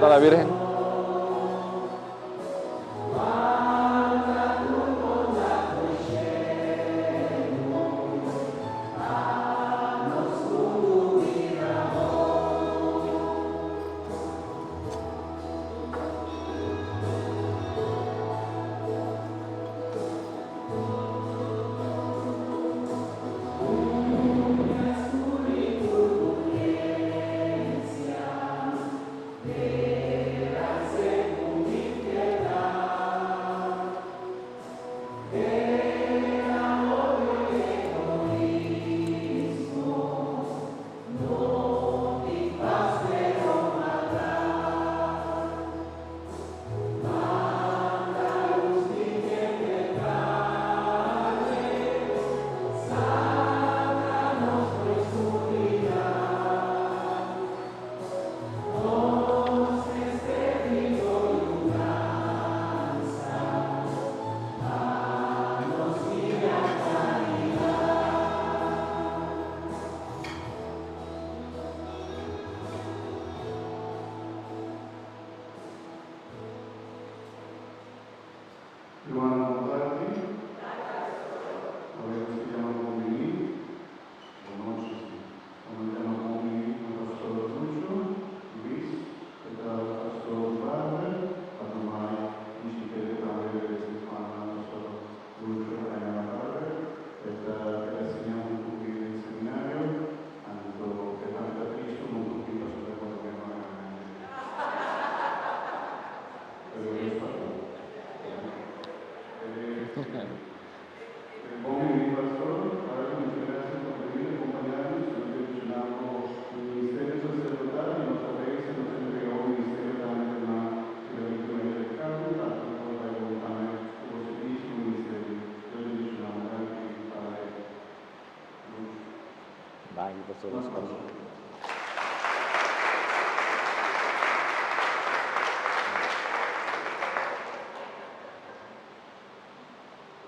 Está la Virgen.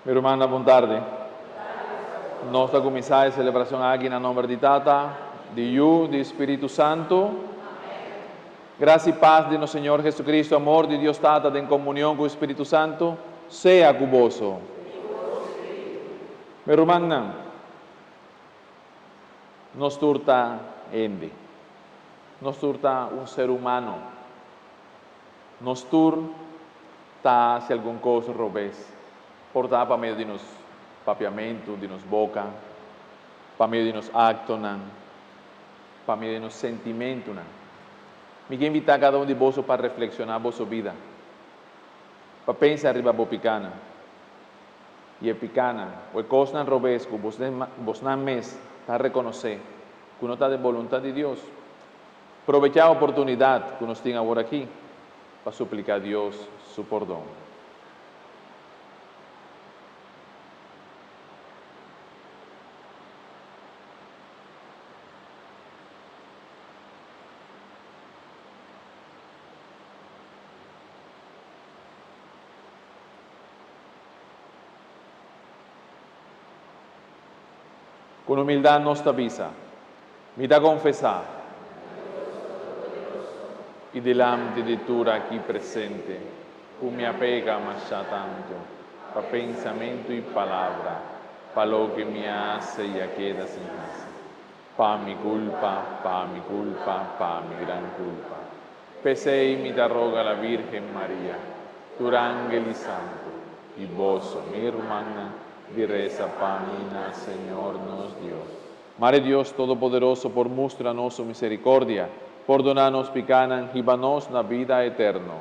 Mi romana, buon tardi. Nostra commissà e celebrazione anche in nome di Tata, di Iu, di Spirito Santo. Gracia y paz de nuestro Señor Jesucristo, amor de Dios Tata, en comunión con el Espíritu Santo, sea cuboso. Mi romana, nos turta Endi, nos turta un ser humano, nos turta si algún cosa robes, portar para medio de nos papiamento, de nos boca, para medio de nos actos, para medio de nos sentimientos. Me quiero invitar a cada uno de vosotros para reflexionar vuestra vida, para pensar arriba de picana. Y picana, o cosa robesco, vos nan mes, para reconocer que uno está de voluntad de Dios. Aprovechar la oportunidad que nos tiene ahora aquí para suplicar a Dios su perdón. Con humildad nos avisa, mira confesar y delante de tu aquí presente, tú me apega más ya tanto, para pensamiento y palabra, para lo que me hace y ya queda sin casa. Pa mi culpa, pa mi culpa, pa mi gran culpa. Pese y mi te roga la Virgen María, tu ángel y santo, y vos, mi hermana, di reza pamina, Señor nos Dios. Mare Dios Todopoderoso, por muéstranos su misericordia, perdónanos picanan, y vanos la vida eterna.